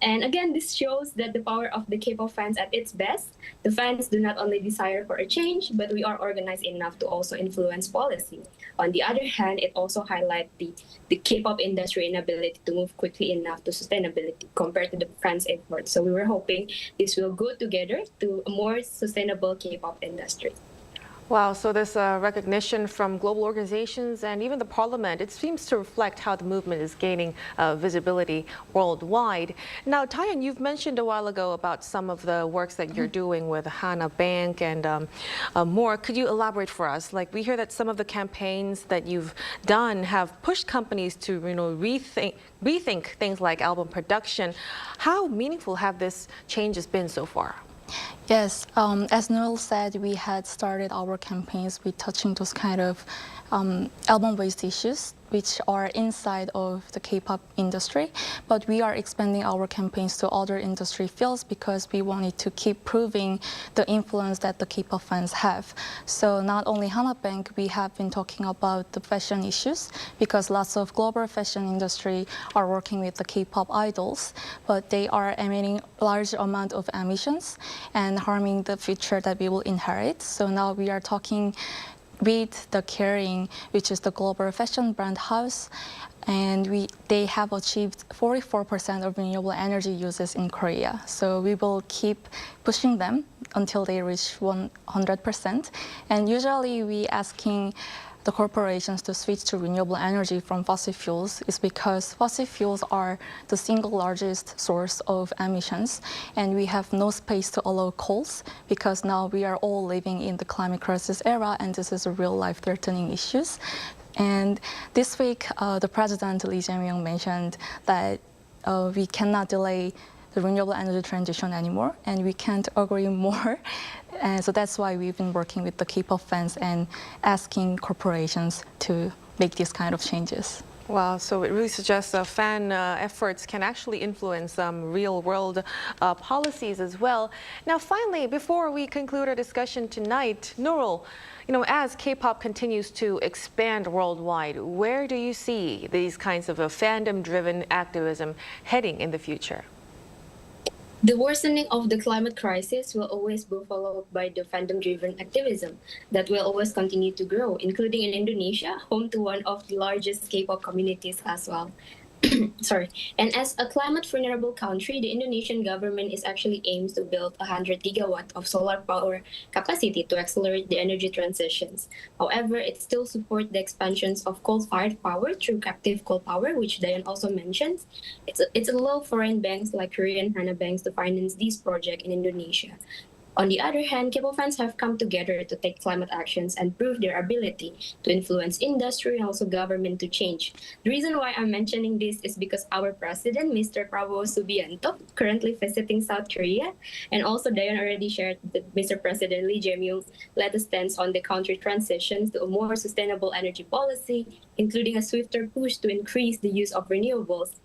And again, this shows that the power of the K-pop fans at its best. The fans do not only desire for a change, but we are organized enough to also influence policy. On the other hand, it also highlights the K-pop industry inability to move quickly enough to sustainability compared to the fans' effort. So we were hoping this will go together to a more sustainable K-pop industry. Wow, so this recognition from global organizations and even the parliament, it seems to reflect how the movement is gaining visibility worldwide. Now, Taeyeon, you've mentioned a while ago about some of the works that you're doing with Hana Bank and more. Could you elaborate for us? Like, we hear that some of the campaigns that you've done have pushed companies to, rethink things like album production. How meaningful have these changes been so far? Yes, as Noel said, we had started our campaigns with touching those kind of album-based issues, which are inside of the K-pop industry. But we are expanding our campaigns to other industry fields because we wanted to keep proving the influence that the K-pop fans have. So not only Hana Bank, we have been talking about the fashion issues because lots of global fashion industry are working with the K-pop idols, but they are emitting large amount of emissions and harming the future that we will inherit. So now we are talking with the Kering, which is the global fashion brand house, and they have achieved 44% of renewable energy uses in Korea. So we will keep pushing them until they reach 100%. And usually we asking the corporations to switch to renewable energy from fossil fuels is because fossil fuels are the single largest source of emissions, and we have no space to allow coals because now we are all living in the climate crisis era, and this is a real life-threatening issue. And this week, the President Lee Jae-myung mentioned that we cannot delay the renewable energy transition anymore, and we can't agree more. And so that's why we've been working with the K-pop fans and asking corporations to make these kind of changes. Wow, so it really suggests fan efforts can actually influence real-world policies as well. Now, finally, before we conclude our discussion tonight, Nurul, as K-pop continues to expand worldwide, where do you see these kinds of fandom-driven activism heading in the future? The worsening of the climate crisis will always be followed by the fandom-driven activism that will always continue to grow, including in Indonesia, home to one of the largest K-pop communities as well. Sorry. And as a climate vulnerable country, the Indonesian government is actually aims to build 100 gigawatt of solar power capacity to accelerate the energy transitions. However, it still supports the expansions of coal-fired power through captive coal power, which Dayan also mentions. It's a low foreign banks like Korean Hana banks to finance these projects in Indonesia. On the other hand, K-pop fans have come together to take climate actions and prove their ability to influence industry and also government to change. The reason why I'm mentioning this is because our president, Mr. Prabowo Subianto, currently visiting South Korea, and also Dayan already shared that Mr. President Lee Jae-myung led a stance on the country transitions to a more sustainable energy policy, including a swifter push to increase the use of renewables.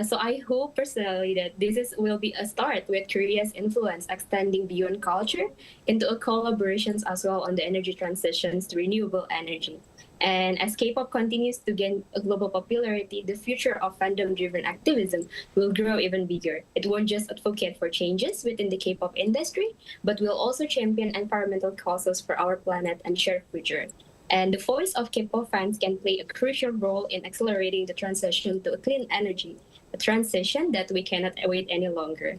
So I hope personally that this will be a start with Korea's influence extending beyond culture into a collaborations as well on the energy transitions to renewable energy. And as K-pop continues to gain a global popularity, the future of fandom-driven activism will grow even bigger. It won't just advocate for changes within the K-pop industry, but will also champion environmental causes for our planet and shared future. And the voice of K-pop fans can play a crucial role in accelerating the transition to a clean energy, a transition that we cannot wait any longer.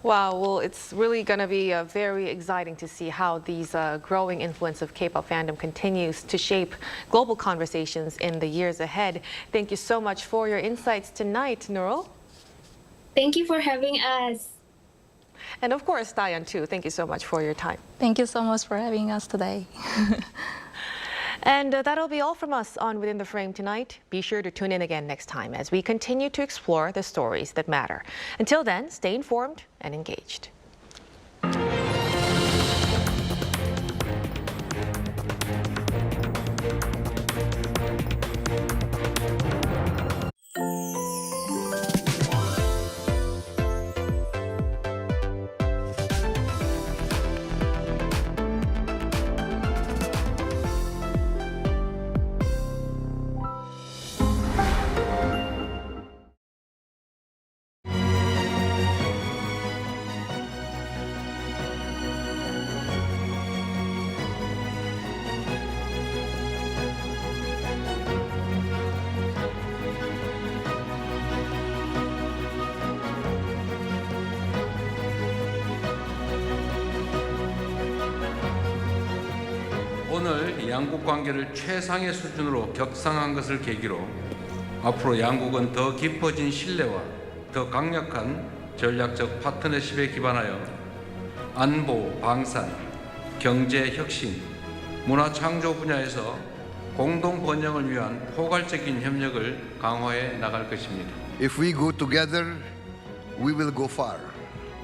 Wow, well, it's really going to be very exciting to see how these growing influence of K-pop fandom continues to shape global conversations in the years ahead. Thank you so much for your insights tonight, Nurul. Thank you for having us. And of course, Dayan, too. Thank you so much for your time. Thank you so much for having us today. And that'll be all from us on Within the Frame tonight. Be sure to tune in again next time as we continue to explore the stories that matter. Until then, stay informed and engaged. 오늘 양국 관계를 최상의 수준으로 격상한 것을 계기로 앞으로 양국은 더 깊어진 신뢰와 더 강력한 전략적 파트너십에 기반하여 안보, 방산, 경제 혁신, 문화 창조 분야에서 공동 번영을 위한 포괄적인 협력을 강화해 나갈 것입니다. If we go together, we will go far.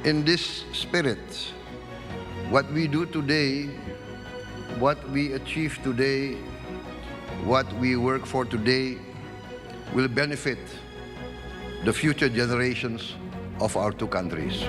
In this spirit, what we do today, what we achieve today, what we work for today will benefit the future generations of our two countries.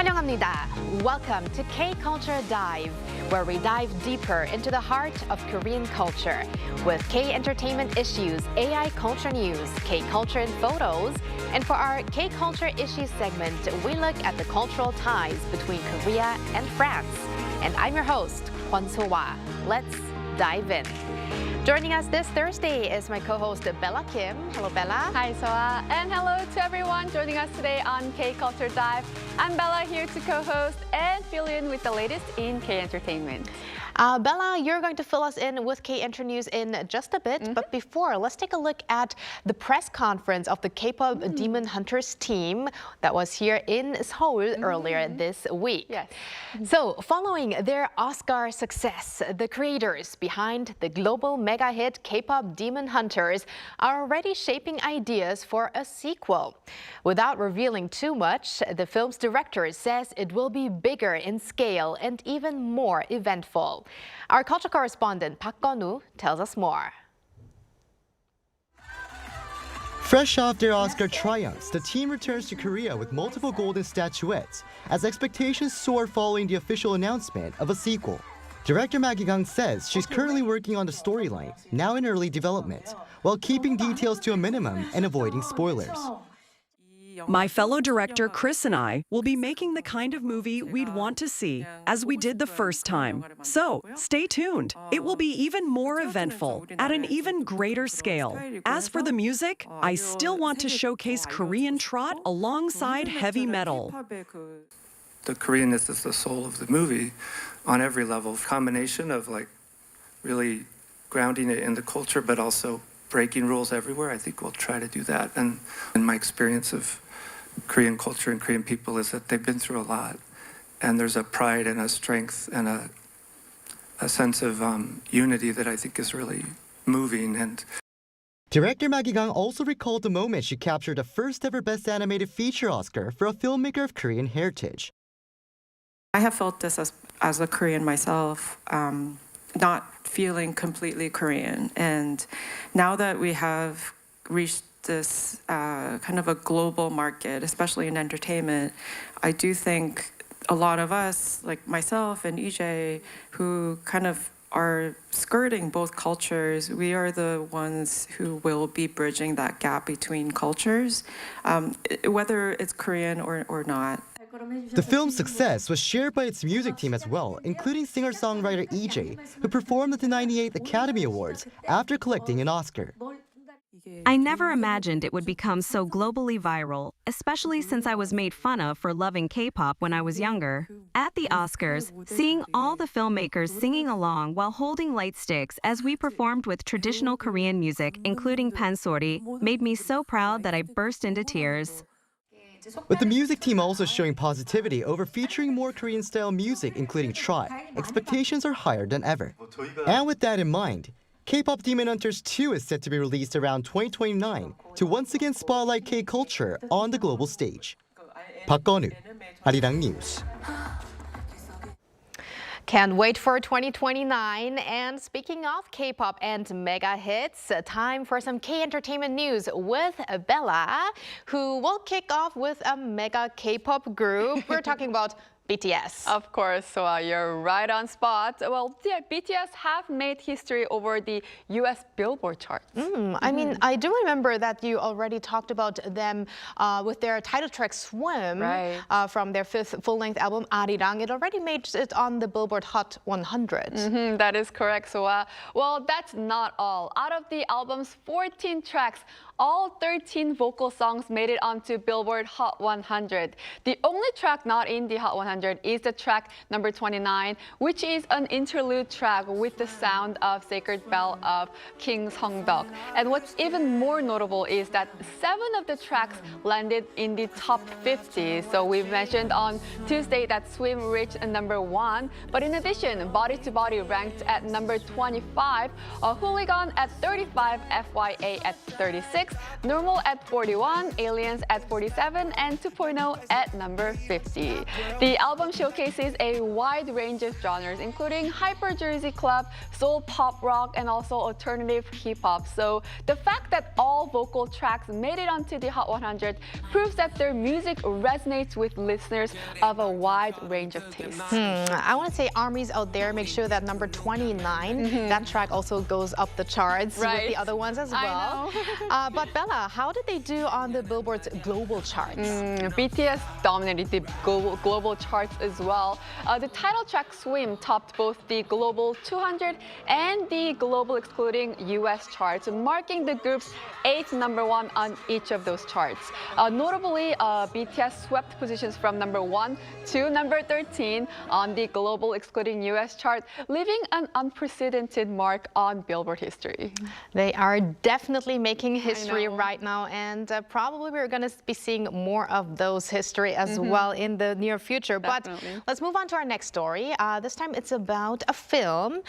환영합니다. Welcome to K-Culture Dive, where we dive deeper into the heart of Korean culture with K-entertainment issues, AI culture news, K-culture in photos, and for our K-Culture Issues segment, we look at the cultural ties between Korea and France. And I'm your host, Kwon So-hwa. Let's dive in. Joining us this Thursday is my co-host Bella Kim. Hello, Bella. Hi, Soa. And hello to everyone joining us today on K-Culture Dive. I'm Bella, here to co-host and fill in with the latest in K-entertainment. Bella, you're going to fill us in with K-Enter News in just a bit. But before, let's take a look at the press conference of the K-pop Demon Hunters team that was here in Seoul earlier this week. Yes. So, following their Oscar success, the creators behind the global mega hit K-pop Demon Hunters are already shaping ideas for a sequel. Without revealing too much, the film's director says it will be bigger in scale and even more eventful. Our culture correspondent Park Gun-woo tells us more. Fresh off their Oscar triumphs, the team returns to Korea with multiple golden statuettes as expectations soar following the official announcement of a sequel. Director Maggie Gang says she's currently working on the storyline, now in early development, while keeping details to a minimum and avoiding spoilers. My fellow director Chris and I will be making the kind of movie we'd want to see, as we did the first time. So, stay tuned. It will be even more eventful, at an even greater scale. As for the music, I still want to showcase Korean trot alongside heavy metal. The Koreanness is the soul of the movie on every level. Combination of really grounding it in the culture, but also breaking rules everywhere. I think we'll try to do that. And in my experience of Korean culture and Korean people is that they've been through a lot. And there's a pride and a strength and a sense of unity that I think is really moving. And Director Maggie Gang also recalled the moment she captured the first ever Best Animated Feature Oscar for a filmmaker of Korean heritage. I have felt this as a Korean myself, not feeling completely Korean. And now that we have reached this kind of a global market, especially in entertainment, I do think a lot of us, like myself and EJ, who kind of are skirting both cultures, we are the ones who will be bridging that gap between cultures, whether it's Korean or not. The film's success was shared by its music team as well, including singer-songwriter EJ, who performed at the 98th Academy Awards after collecting an Oscar. I never imagined it would become so globally viral, especially since I was made fun of for loving K-pop when I was younger. At the Oscars, seeing all the filmmakers singing along while holding light sticks as we performed with traditional Korean music, including pansori, made me so proud that I burst into tears. With the music team also showing positivity over featuring more Korean-style music, including trot, expectations are higher than ever. And with that in mind, K-pop Demon Hunters 2 is set to be released around 2029 to once again spotlight K-culture on the global stage. Park Gun-woo, Arirang News. Can't wait for 2029. And speaking of K-pop and mega hits, time for some K-entertainment news with Bella, who will kick off with a mega K-pop group. We're talking about BTS. Of course, so you're right on spot. Well, yeah, BTS have made history over the U.S. Billboard chart. I mean, I do remember that you already talked about them with their title track Swim from their fifth full-length album Arirang. It already made it on the Billboard Hot 100. That is correct, so well, that's not all. Out of the album's 14 tracks, all 13 vocal songs made it onto Billboard Hot 100. The only track not in the Hot 100 is the track number 29, which is an interlude track with the sound of Sacred Bell of King Song-deok. And what's even more notable is that 7 of the tracks landed in the top 50. So we mentioned on Tuesday that Swim reached number 1. But in addition, Body to Body ranked at number 25, Hooligan at 35, FYA at 36, 46, Normal at 41, Aliens at 47, and 2.0 at number 50. The album showcases a wide range of genres, including hyper Jersey club, soul, pop rock, and also alternative hip-hop. So the fact that all vocal tracks made it onto the Hot 100 proves that their music resonates with listeners of a wide range of tastes. I want to say armies out there, make sure that number 29, that track also goes up the charts with the other ones as well. But Bella, how did they do on the Billboard's global charts? BTS dominated the global charts as well. The title track Swim topped both the global 200 and the global excluding U.S. charts, marking the group's 8th number 1 on each of those charts. Notably, BTS swept positions from number 1 to number 13 on the global excluding U.S. chart, leaving an unprecedented mark on Billboard history. They are definitely making history right now, and probably we're going to be seeing more of those history as well in the near future. Definitely. But let's move on to our next story. This time it's about a film.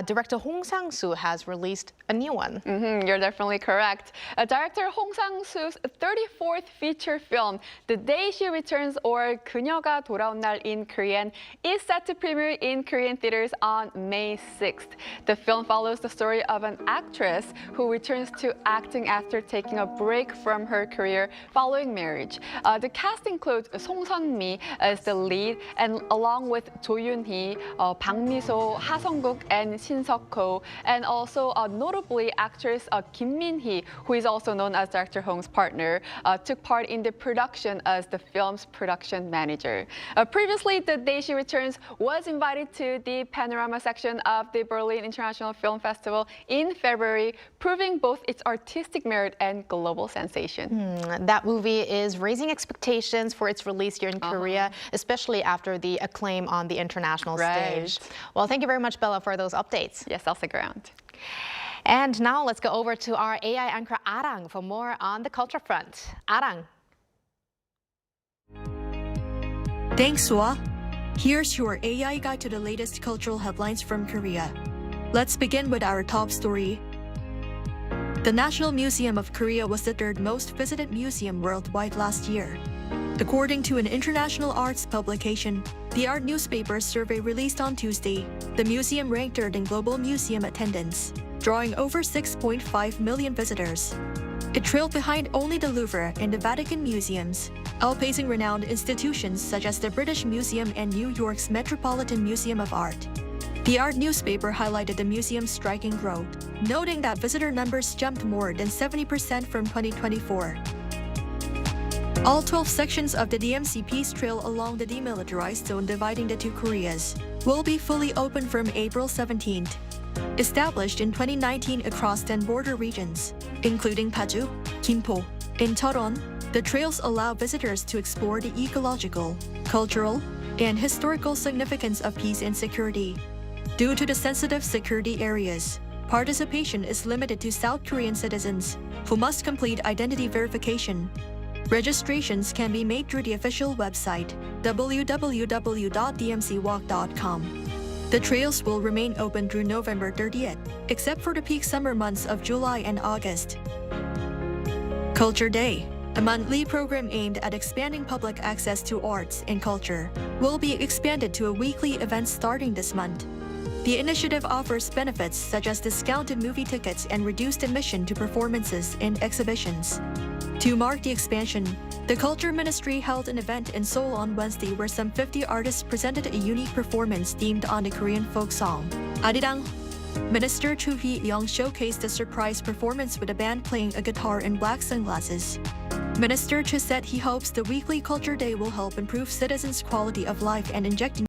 Director Hong Sang-soo has released a new one. You're definitely correct. Director Hong Sang-soo's 34th feature film, The Day She Returns, or 그녀가 돌아온 날 in Korean, is set to premiere in Korean theaters on May 6th. The film follows the story of an actress who returns to acting after taking a break from her career following marriage. The cast includes Song Seon-mi as the lead, and along with Jo Yoon-hee, Bang Mi-so, Ha Sung-guk, and Shin Seok-ho, and also notably actress Kim Min-hee, who is also known as Director Hong's partner, took part in the production as the film's production manager. Previously, The Day She Returns was invited to the Panorama section of the Berlin International Film Festival in February, proving both its artistic merit and global sensation. That movie is raising expectations for its release here in Korea, especially after the acclaim on the international stage. Well, thank you very much, Bella, for those updates. Yes, I'll stick around. And now let's go over to our AI anchor Arirang for more on the culture front. Arirang. Thanks, Sua. Here's your AI guide to the latest cultural headlines from Korea. Let's begin with our top story. The National Museum of Korea was the third most visited museum worldwide last year. According to an international arts publication, the Art Newspaper survey released on Tuesday, the museum ranked third in global museum attendance, drawing over 6.5 million visitors. It trailed behind only the Louvre and the Vatican museums, outpacing renowned institutions such as the British Museum and New York's Metropolitan Museum of Art. The Art Newspaper highlighted the museum's striking growth, noting that visitor numbers jumped more than 70% from 2024. All 12 sections of the DMZ Peace Trail along the demilitarized zone dividing the two Koreas will be fully open from April 17th. Established in 2019 across 10 border regions, including Paju, Gimpo, and Cheoron, the trails allow visitors to explore the ecological, cultural, and historical significance of peace and security. Due to the sensitive security areas, participation is limited to South Korean citizens who must complete identity verification. Registrations can be made through the official website, www.dmcwalk.com. The trails will remain open through November 30th, except for the peak summer months of July and August. Culture Day, a monthly program aimed at expanding public access to arts and culture, will be expanded to a weekly event starting this month. The initiative offers benefits such as discounted movie tickets and reduced admission to performances and exhibitions. To mark the expansion, the Culture Ministry held an event in Seoul on Wednesday where some 50 artists presented a unique performance themed on the Korean folk song, Arirang. Minister Chu Hee-young showcased a surprise performance with a band playing a guitar in black sunglasses. Minister Chu said he hopes the weekly Culture Day will help improve citizens' quality of life and inject